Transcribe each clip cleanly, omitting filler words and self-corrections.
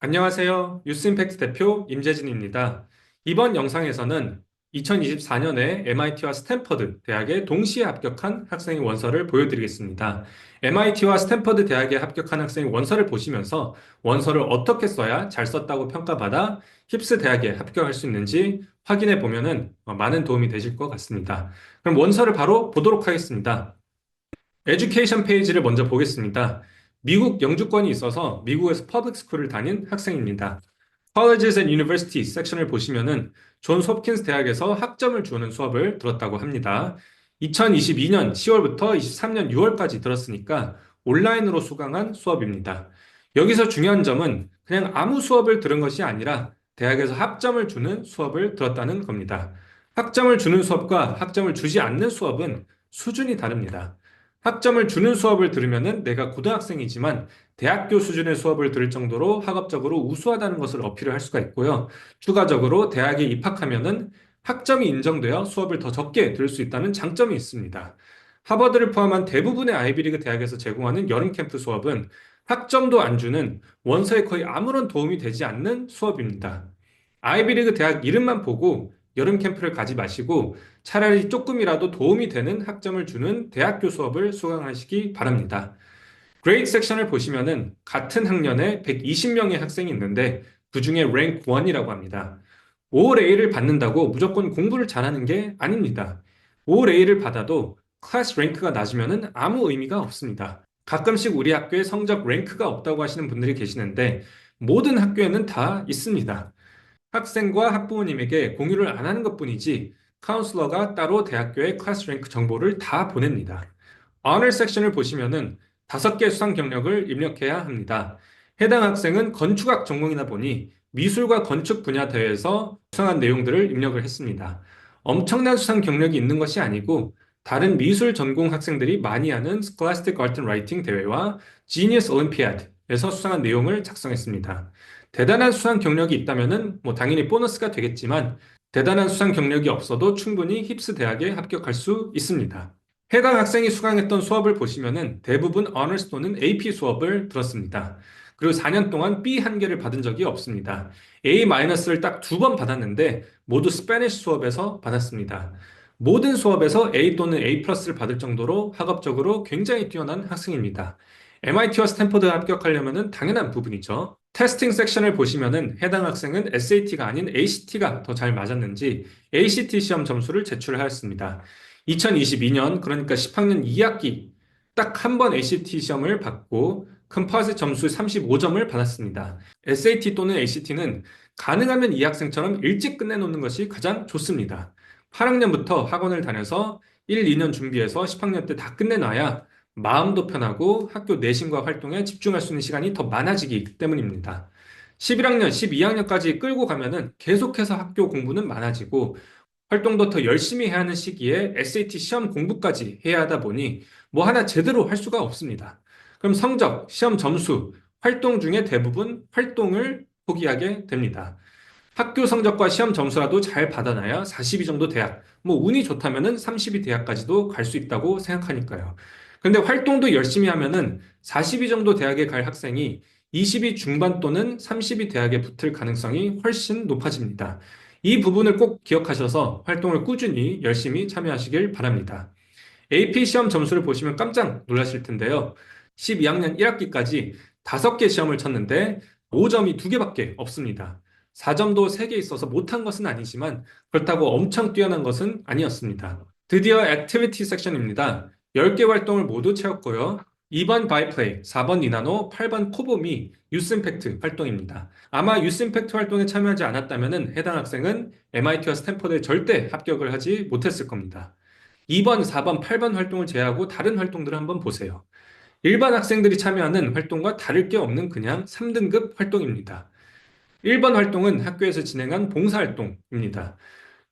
안녕하세요. 뉴스임팩트 대표 임재진입니다. 이번 영상에서는 2024년에 MIT와 스탠퍼드 대학에 동시에 합격한 학생의 원서를 보여드리겠습니다. MIT와 스탠퍼드 대학에 합격한 학생의 원서를 보시면서 원서를 어떻게 써야 잘 썼다고 평가받아 힙스 대학에 합격할 수 있는지 확인해 보면은 많은 도움이 되실 것 같습니다. 그럼 원서를 바로 보도록 하겠습니다. 에듀케이션 페이지를 먼저 보겠습니다. 미국 영주권이 있어서 미국에서 퍼블릭 스쿨을 다닌 학생입니다. Colleges and Universities 섹션을 보시면은 존스 홉킨스 대학에서 학점을 주는 수업을 들었다고 합니다. 2022년 10월부터 23년 6월까지 들었으니까 온라인으로 수강한 수업입니다. 여기서 중요한 점은 그냥 아무 수업을 들은 것이 아니라 대학에서 학점을 주는 수업을 들었다는 겁니다. 학점을 주는 수업과 학점을 주지 않는 수업은 수준이 다릅니다. 학점을 주는 수업을 들으면은 내가 고등학생이지만 대학교 수준의 수업을 들을 정도로 학업적으로 우수하다는 것을 어필을 할 수가 있고요. 추가적으로 대학에 입학하면은 학점이 인정되어 수업을 더 적게 들을 수 있다는 장점이 있습니다. 하버드를 포함한 대부분의 아이비리그 대학에서 제공하는 여름 캠프 수업은 학점도 안 주는 원서에 거의 아무런 도움이 되지 않는 수업입니다. 아이비리그 대학 이름만 보고 여름 캠프를 가지 마시고 차라리 조금이라도 도움이 되는 학점을 주는 대학교 수업을 수강하시기 바랍니다. 그레이드 섹션을 보시면은 같은 학년에 120명의 학생이 있는데 그중에 랭크 1이라고 합니다. 5A를 받는다고 무조건 공부를 잘하는 게 아닙니다. 5A를 받아도 클래스 랭크가 낮으면은 아무 의미가 없습니다. 가끔씩 우리 학교에 성적 랭크가 없다고 하시는 분들이 계시는데 모든 학교에는 다 있습니다. 학생과 학부모님에게 공유를 안 하는 것뿐이지 카운슬러가 따로 대학교의 클래스 랭크 정보를 다 보냅니다. 언어 섹션을 보시면은 5개 수상 경력을 입력해야 합니다. 해당 학생은 건축학 전공이다 보니 미술과 건축 분야 대회에서 수상한 내용들을 입력을 했습니다. 엄청난 수상 경력이 있는 것이 아니고 다른 미술 전공 학생들이 많이 하는 Scholastic Art and Writing 대회와 Genius Olympiad에서 수상한 내용을 작성했습니다. 대단한 수상 경력이 있다면은 당연히 보너스가 되겠지만 대단한 수상 경력이 없어도 충분히 힙스 대학에 합격할 수 있습니다. 해당 학생이 수강했던 수업을 보시면은 대부분 어너스 또는 AP 수업을 들었습니다. 그리고 4년 동안 B 한 개를 받은 적이 없습니다. A-를 딱 2번 받았는데 모두 스페니쉬 수업에서 받았습니다. 모든 수업에서 A 또는 A+를 받을 정도로 학업적으로 굉장히 뛰어난 학생입니다. MIT와 스탠퍼드 합격하려면은 당연한 부분이죠. 테스팅 섹션을 보시면은 해당 학생은 SAT가 아닌 ACT가 더 잘 맞았는지 ACT 시험 점수를 제출하였습니다. 2022년, 그러니까 10학년 2학기 딱 한 번 ACT 시험을 받고 컴포짓 점수 35점을 받았습니다. SAT 또는 ACT는 가능하면 이 학생처럼 일찍 끝내놓는 것이 가장 좋습니다. 8학년부터 학원을 다녀서 1, 2년 준비해서 10학년 때 다 끝내놔야 마음도 편하고 학교 내신과 활동에 집중할 수 있는 시간이 더 많아지기 때문입니다. 11학년, 12학년까지 끌고 가면은 계속해서 학교 공부는 많아지고 활동도 더 열심히 해야 하는 시기에 SAT 시험 공부까지 해야 하다 보니 뭐 하나 제대로 할 수가 없습니다. 그럼 성적, 시험 점수, 활동 중에 대부분 활동을 포기하게 됩니다. 학교 성적과 시험 점수라도 잘 받아놔야 42 정도 대학, 뭐 운이 좋다면은 32 대학까지도 갈 수 있다고 생각하니까요. 근데 활동도 열심히 하면은 42 정도 대학에 갈 학생이 20위 중반 또는 30위 대학에 붙을 가능성이 훨씬 높아집니다. 이 부분을 꼭 기억하셔서 활동을 꾸준히 열심히 참여하시길 바랍니다. AP 시험 점수를 보시면 깜짝 놀라실 텐데요. 12학년 1학기까지 5개 시험을 쳤는데 5점이 2개밖에 없습니다. 4점도 3개 있어서 못한 것은 아니지만 그렇다고 엄청 뛰어난 것은 아니었습니다. 드디어 액티비티 섹션입니다. 10개 활동을 모두 채웠고요. 2번 바이플레이, 4번 니나노, 8번 코보미, 유스임팩트 활동입니다. 아마 유스임팩트 활동에 참여하지 않았다면 해당 학생은 MIT와 스탠퍼드에 절대 합격을 하지 못했을 겁니다. 2번, 4번, 8번 활동을 제외하고 다른 활동들을 한번 보세요. 일반 학생들이 참여하는 활동과 다를 게 없는 그냥 3등급 활동입니다. 1번 활동은 학교에서 진행한 봉사활동입니다.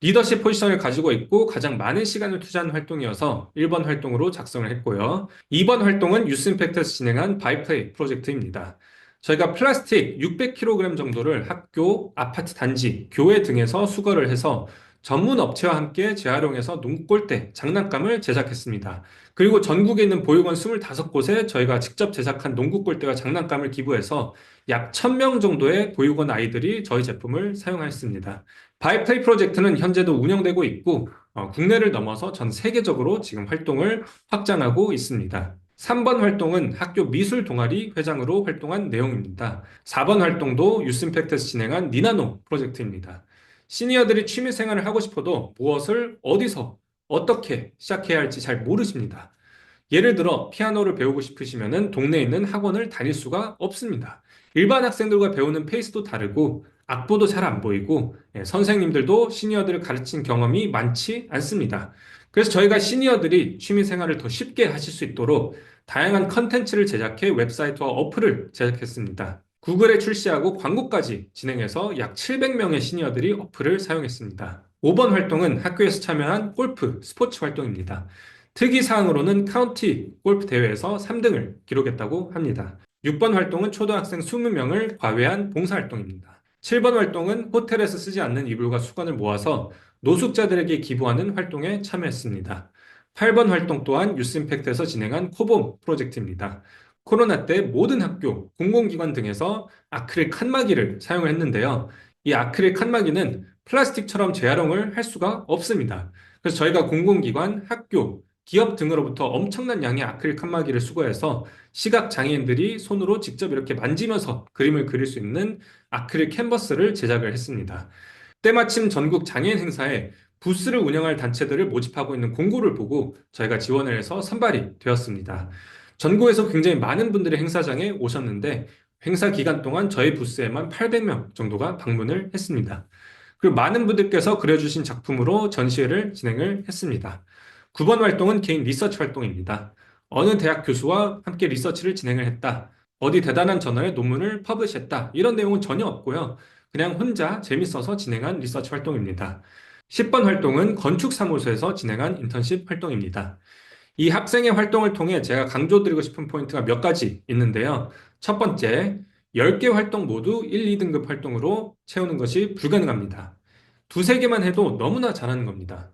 리더십 포지션을 가지고 있고 가장 많은 시간을 투자한 활동이어서 1번 활동으로 작성을 했고요. 2번 활동은 유스임팩트에서 진행한 바이플레이 프로젝트입니다. 저희가 플라스틱 600kg 정도를 학교, 아파트 단지, 교회 등에서 수거를 해서 전문 업체와 함께 재활용해서 눈꼴대, 장난감을 제작했습니다. 그리고 전국에 있는 보육원 25곳에 저희가 직접 제작한 농구 골대와 장난감을 기부해서 약 1000명 정도의 보육원 아이들이 저희 제품을 사용하였습니다. 바이플레이 프로젝트는 현재도 운영되고 있고 국내를 넘어서 전 세계적으로 지금 활동을 확장하고 있습니다. 3번 활동은 학교 미술 동아리 회장으로 활동한 내용입니다. 4번 활동도 유스임팩트에서 진행한 니나노 프로젝트입니다. 시니어들이 취미 생활을 하고 싶어도 무엇을 어디서 어떻게 시작해야 할지 잘 모르십니다. 예를 들어 피아노를 배우고 싶으시면 동네에 있는 학원을 다닐 수가 없습니다. 일반 학생들과 배우는 페이스도 다르고 악보도 잘 안 보이고 선생님들도 시니어들을 가르친 경험이 많지 않습니다. 그래서 저희가 시니어들이 취미 생활을 더 쉽게 하실 수 있도록 다양한 컨텐츠를 제작해 웹사이트와 어플을 제작했습니다. 구글에 출시하고 광고까지 진행해서 약 700명의 시니어들이 어플을 사용했습니다. 5번 활동은 학교에서 참여한 골프, 스포츠 활동입니다. 특이사항으로는 카운티 골프 대회에서 3등을 기록했다고 합니다. 6번 활동은 초등학생 20명을 과외한 봉사활동입니다. 7번 활동은 호텔에서 쓰지 않는 이불과 수건을 모아서 노숙자들에게 기부하는 활동에 참여했습니다. 8번 활동 또한 유스임팩트에서 진행한 코봄 프로젝트입니다. 코로나 때 모든 학교, 공공기관 등에서 아크릴 칸막이를 사용을 했는데요. 이 아크릴 칸막이는 플라스틱처럼 재활용을 할 수가 없습니다. 그래서 저희가 공공기관, 학교, 기업 등으로부터 엄청난 양의 아크릴 칸막이를 수거해서 시각 장애인들이 손으로 직접 이렇게 만지면서 그림을 그릴 수 있는 아크릴 캔버스를 제작을 했습니다. 때마침 전국 장애인 행사에 부스를 운영할 단체들을 모집하고 있는 공고를 보고 저희가 지원을 해서 선발이 되었습니다. 전국에서 굉장히 많은 분들이 행사장에 오셨는데 행사 기간 동안 저희 부스에만 800명 정도가 방문을 했습니다. 그리고 많은 분들께서 그려주신 작품으로 전시회를 진행을 했습니다. 9번 활동은 개인 리서치 활동입니다. 어느 대학 교수와 함께 리서치를 진행을 했다. 어디 대단한 저널에 논문을 퍼블리시했다. 이런 내용은 전혀 없고요. 그냥 혼자 재밌어서 진행한 리서치 활동입니다. 10번 활동은 건축사무소에서 진행한 인턴십 활동입니다. 이 학생의 활동을 통해 제가 강조드리고 싶은 포인트가 몇 가지 있는데요. 첫 번째, 10개 활동 모두 1, 2등급 활동으로 채우는 것이 불가능합니다. 두세 개만 해도 너무나 잘하는 겁니다.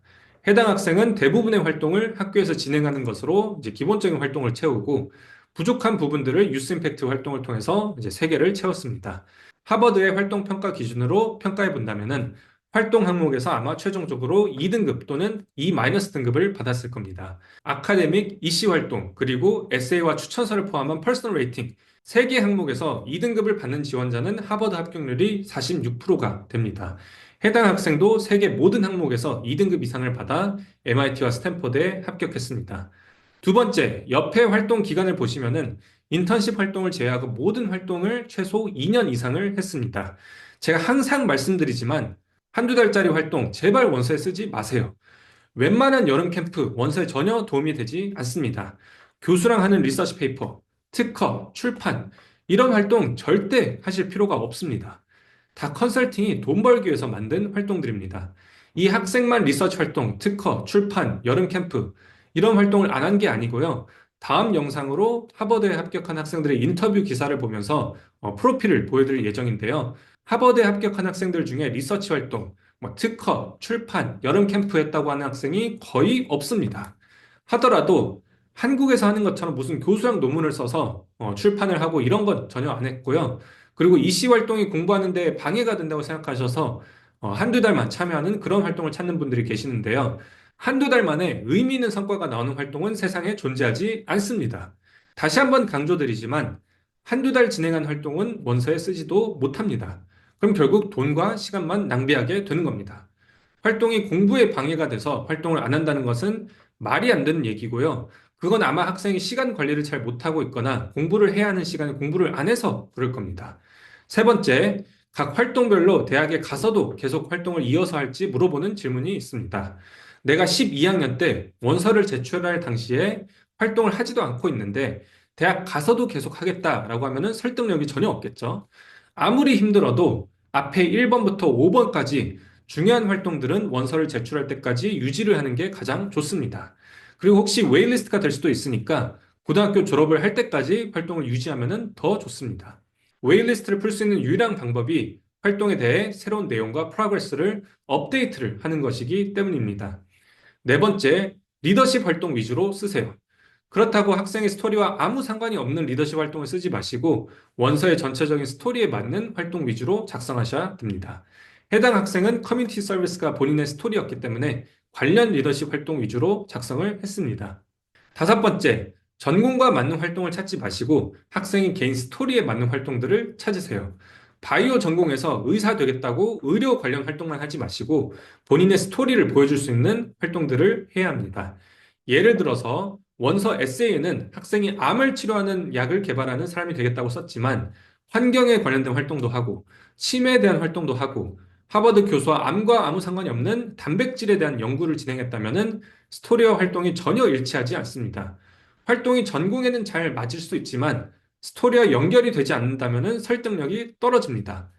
해당 학생은 대부분의 활동을 학교에서 진행하는 것으로 이제 기본적인 활동을 채우고 부족한 부분들을 유스 임팩트 활동을 통해서 이제 세 개를 채웠습니다. 하버드의 활동 평가 기준으로 평가해 본다면은 활동 항목에서 아마 최종적으로 2등급 또는 E-등급을 받았을 겁니다. 아카데믹, 이시 활동, 그리고 에세이와 추천서를 포함한 퍼스널 레이팅 3개 항목에서 2등급을 받는 지원자는 하버드 합격률이 46%가 됩니다. 해당 학생도 세계 모든 항목에서 2등급 이상을 받아 MIT와 스탠퍼드에 합격했습니다. 두 번째, 옆에 활동 기간을 보시면은 인턴십 활동을 제외하고 모든 활동을 최소 2년 이상을 했습니다. 제가 항상 말씀드리지만 한두 달짜리 활동 제발 원서에 쓰지 마세요. 웬만한 여름 캠프 원서에 전혀 도움이 되지 않습니다. 교수랑 하는 리서치 페이퍼, 특허, 출판 이런 활동 절대 하실 필요가 없습니다. 다 컨설팅이 돈 벌기 위해서 만든 활동들입니다. 이 학생만 리서치 활동, 특허, 출판, 여름 캠프 이런 활동을 안 한 게 아니고요. 다음 영상으로 하버드에 합격한 학생들의 인터뷰 기사를 보면서 프로필을 보여드릴 예정인데요. 하버드에 합격한 학생들 중에 리서치 활동, 특허, 출판, 여름 캠프 했다고 하는 학생이 거의 없습니다. 하더라도 한국에서 하는 것처럼 무슨 교수랑 논문을 써서 출판을 하고 이런 건 전혀 안 했고요. 그리고 이시 활동이 공부하는 데 방해가 된다고 생각하셔서 한두 달만 참여하는 그런 활동을 찾는 분들이 계시는데요. 한두 달 만에 의미 있는 성과가 나오는 활동은 세상에 존재하지 않습니다. 다시 한번 강조드리지만 한두 달 진행한 활동은 원서에 쓰지도 못합니다. 그럼 결국 돈과 시간만 낭비하게 되는 겁니다. 활동이 공부에 방해가 돼서 활동을 안 한다는 것은 말이 안 되는 얘기고요. 그건 아마 학생이 시간 관리를 잘 못하고 있거나 공부를 해야 하는 시간에 공부를 안 해서 그럴 겁니다. 세 번째, 각 활동별로 대학에 가서도 계속 활동을 이어서 할지 물어보는 질문이 있습니다. 내가 12학년 때 원서를 제출할 당시에 활동을 하지도 않고 있는데 대학 가서도 계속 하겠다라고 하면은 설득력이 전혀 없겠죠. 아무리 힘들어도 앞에 1번부터 5번까지 중요한 활동들은 원서를 제출할 때까지 유지를 하는 게 가장 좋습니다. 그리고 혹시 웨이리스트가 될 수도 있으니까 고등학교 졸업을 할 때까지 활동을 유지하면 더 좋습니다. 웨이리스트를 풀 수 있는 유일한 방법이 활동에 대해 새로운 내용과 프로그레스를 업데이트를 하는 것이기 때문입니다. 네 번째, 리더십 활동 위주로 쓰세요. 그렇다고 학생의 스토리와 아무 상관이 없는 리더십 활동을 쓰지 마시고 원서의 전체적인 스토리에 맞는 활동 위주로 작성하셔야 됩니다. 해당 학생은 커뮤니티 서비스가 본인의 스토리였기 때문에 관련 리더십 활동 위주로 작성을 했습니다. 다섯 번째, 전공과 맞는 활동을 찾지 마시고 학생이 개인 스토리에 맞는 활동들을 찾으세요. 바이오 전공에서 의사 되겠다고 의료 관련 활동만 하지 마시고 본인의 스토리를 보여줄 수 있는 활동들을 해야 합니다. 예를 들어서 원서 에세이에는 학생이 암을 치료하는 약을 개발하는 사람이 되겠다고 썼지만 환경에 관련된 활동도 하고 치매에 대한 활동도 하고 하버드 교수와 암과 아무 상관이 없는 단백질에 대한 연구를 진행했다면 스토리와 활동이 전혀 일치하지 않습니다. 활동이 전공에는 잘 맞을 수 있지만 스토리와 연결이 되지 않는다면 설득력이 떨어집니다.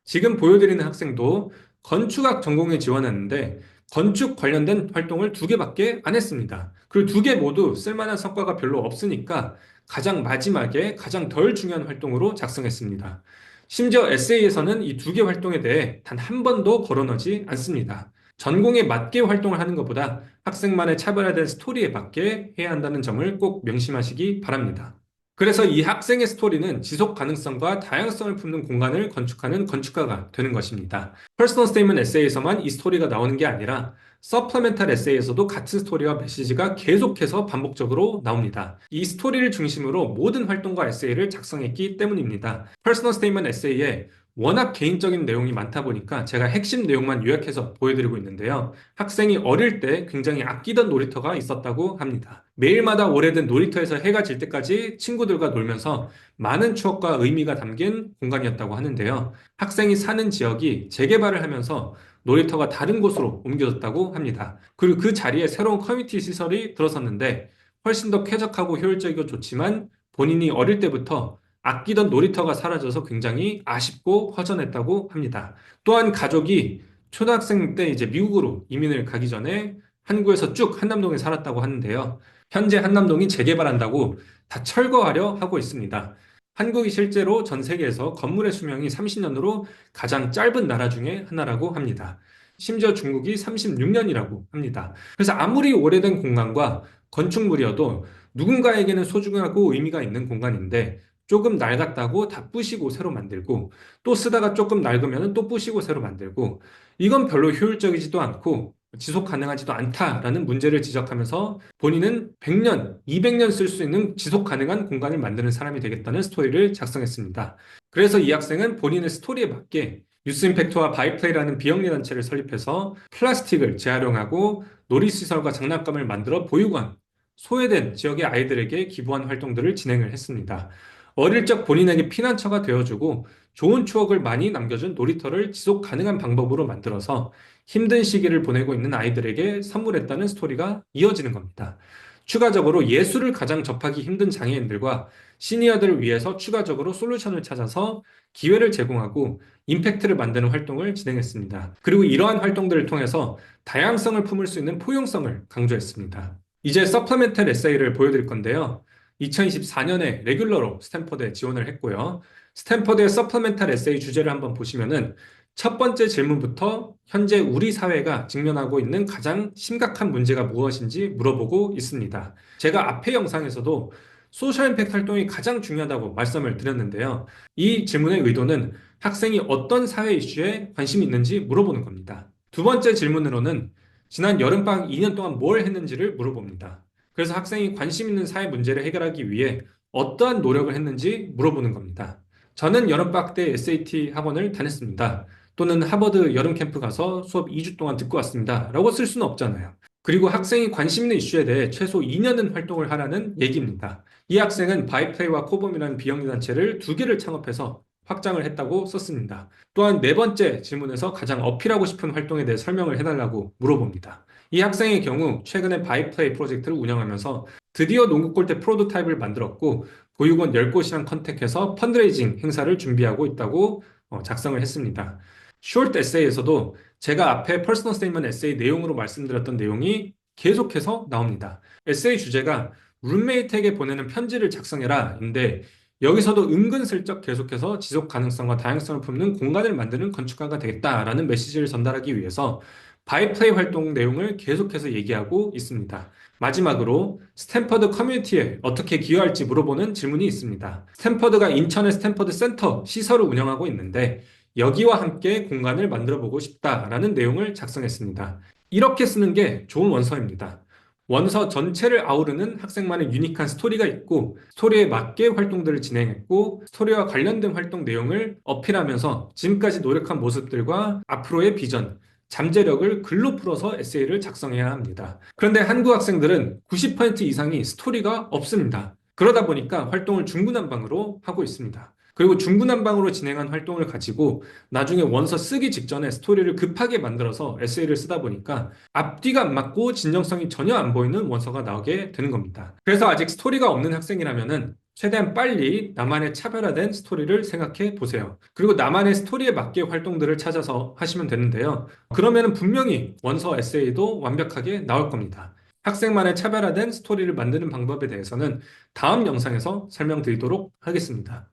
지금 보여드리는 학생도 건축학 전공에 지원했는데 건축 관련된 활동을 두 개밖에 안 했습니다. 그리고 두 개 모두 쓸만한 성과가 별로 없으니까 가장 마지막에 가장 덜 중요한 활동으로 작성했습니다. 심지어 에세이에서는 이 두 개 활동에 대해 단 한 번도 거론하지 않습니다. 전공에 맞게 활동을 하는 것보다 학생만의 차별화된 스토리에 맞게 해야 한다는 점을 꼭 명심하시기 바랍니다. 그래서 이 학생의 스토리는 지속 가능성과 다양성을 품는 공간을 건축하는 건축가가 되는 것입니다. 퍼스널 스테이트먼트 에세이에서만 이 스토리가 나오는 게 아니라 서플리멘탈 에세이에서도 같은 스토리와 메시지가 계속해서 반복적으로 나옵니다. 이 스토리를 중심으로 모든 활동과 에세이를 작성했기 때문입니다. 퍼스널 스테이트먼트 에세이에 워낙 개인적인 내용이 많다 보니까 제가 핵심 내용만 요약해서 보여드리고 있는데요. 학생이 어릴 때 굉장히 아끼던 놀이터가 있었다고 합니다. 매일마다 오래된 놀이터에서 해가 질 때까지 친구들과 놀면서 많은 추억과 의미가 담긴 공간이었다고 하는데요. 학생이 사는 지역이 재개발을 하면서 놀이터가 다른 곳으로 옮겨졌다고 합니다. 그리고 그 자리에 새로운 커뮤니티 시설이 들어섰는데 훨씬 더 쾌적하고 효율적이고 좋지만 본인이 어릴 때부터 아끼던 놀이터가 사라져서 굉장히 아쉽고 허전했다고 합니다. 또한 가족이 초등학생 때 이제 미국으로 이민을 가기 전에 한국에서 쭉 한남동에 살았다고 하는데요. 현재 한남동이 재개발한다고 다 철거하려 하고 있습니다. 한국이 실제로 전 세계에서 건물의 수명이 30년으로 가장 짧은 나라 중에 하나라고 합니다. 심지어 중국이 36년이라고 합니다. 그래서 아무리 오래된 공간과 건축물이어도 누군가에게는 소중하고 의미가 있는 공간인데 조금 낡았다고 다 부시고 새로 만들고 또 쓰다가 조금 낡으면 또 부시고 새로 만들고 이건 별로 효율적이지도 않고 지속 가능하지도 않다라는 문제를 지적하면서 본인은 100년, 200년 쓸 수 있는 지속 가능한 공간을 만드는 사람이 되겠다는 스토리를 작성했습니다. 그래서 이 학생은 본인의 스토리에 맞게 뉴스 임팩트와 바이플레이라는 비영리 단체를 설립해서 플라스틱을 재활용하고 놀이시설과 장난감을 만들어 보육원, 소외된 지역의 아이들에게 기부한 활동들을 진행을 했습니다. 어릴 적 본인에게 피난처가 되어주고 좋은 추억을 많이 남겨준 놀이터를 지속 가능한 방법으로 만들어서 힘든 시기를 보내고 있는 아이들에게 선물했다는 스토리가 이어지는 겁니다. 추가적으로 예술을 가장 접하기 힘든 장애인들과 시니어들을 위해서 추가적으로 솔루션을 찾아서 기회를 제공하고 임팩트를 만드는 활동을 진행했습니다. 그리고 이러한 활동들을 통해서 다양성을 품을 수 있는 포용성을 강조했습니다. 이제 서플리멘탈 에세이를 보여드릴 건데요. 2024년에 레귤러로 스탠퍼드에 지원을 했고요. 스탠퍼드의 서플리멘탈 에세이 주제를 한번 보시면은 첫 번째 질문부터 현재 우리 사회가 직면하고 있는 가장 심각한 문제가 무엇인지 물어보고 있습니다. 제가 앞의 영상에서도 소셜 임팩트 활동이 가장 중요하다고 말씀을 드렸는데요. 이 질문의 의도는 학생이 어떤 사회 이슈에 관심이 있는지 물어보는 겁니다. 두 번째 질문으로는 지난 여름방학 2년 동안 뭘 했는지를 물어봅니다. 그래서 학생이 관심 있는 사회 문제를 해결하기 위해 어떠한 노력을 했는지 물어보는 겁니다. 저는 여름방학 때 SAT 학원을 다녔습니다. 또는 하버드 여름 캠프 가서 수업 2주 동안 듣고 왔습니다. 라고 쓸 수는 없잖아요. 그리고 학생이 관심 있는 이슈에 대해 최소 2년은 활동을 하라는 얘기입니다. 이 학생은 바이플레이와 코범이라는 비영리 단체를 두 개를 창업해서 확장을 했다고 썼습니다. 또한 네 번째 질문에서 가장 어필하고 싶은 활동에 대해 설명을 해달라고 물어봅니다. 이 학생의 경우 최근에 바이플레이 프로젝트를 운영하면서 드디어 농구 골대 프로토타입을 만들었고 보육원 10곳이랑 컨택해서 펀드레이징 행사를 준비하고 있다고 작성을 했습니다. 숏 에세이에서도 제가 앞에 퍼스널 스테이트먼트 에세이 내용으로 말씀드렸던 내용이 계속해서 나옵니다. 에세이 주제가 룸메이트에게 보내는 편지를 작성해라 인데 여기서도 은근슬쩍 계속해서 지속 가능성과 다양성을 품는 공간을 만드는 건축가가 되겠다라는 메시지를 전달하기 위해서 바이플레이 활동 내용을 계속해서 얘기하고 있습니다. 마지막으로 스탠퍼드 커뮤니티에 어떻게 기여할지 물어보는 질문이 있습니다. 스탠퍼드가 인천의 스탠퍼드 센터 시설을 운영하고 있는데 여기와 함께 공간을 만들어 보고 싶다라는 내용을 작성했습니다. 이렇게 쓰는 게 좋은 원서입니다. 원서 전체를 아우르는 학생만의 유니크한 스토리가 있고 스토리에 맞게 활동들을 진행했고 스토리와 관련된 활동 내용을 어필하면서 지금까지 노력한 모습들과 앞으로의 비전, 잠재력을 글로 풀어서 에세이를 작성해야 합니다. 그런데 한국 학생들은 90% 이상이 스토리가 없습니다. 그러다 보니까 활동을 중구난방으로 하고 있습니다. 그리고 중구난방으로 진행한 활동을 가지고 나중에 원서 쓰기 직전에 스토리를 급하게 만들어서 에세이를 쓰다 보니까 앞뒤가 안 맞고 진정성이 전혀 안 보이는 원서가 나오게 되는 겁니다. 그래서 아직 스토리가 없는 학생이라면은 최대한 빨리 나만의 차별화된 스토리를 생각해 보세요. 그리고 나만의 스토리에 맞게 활동들을 찾아서 하시면 되는데요. 그러면 분명히 원서 에세이도 완벽하게 나올 겁니다. 학생만의 차별화된 스토리를 만드는 방법에 대해서는 다음 영상에서 설명드리도록 하겠습니다.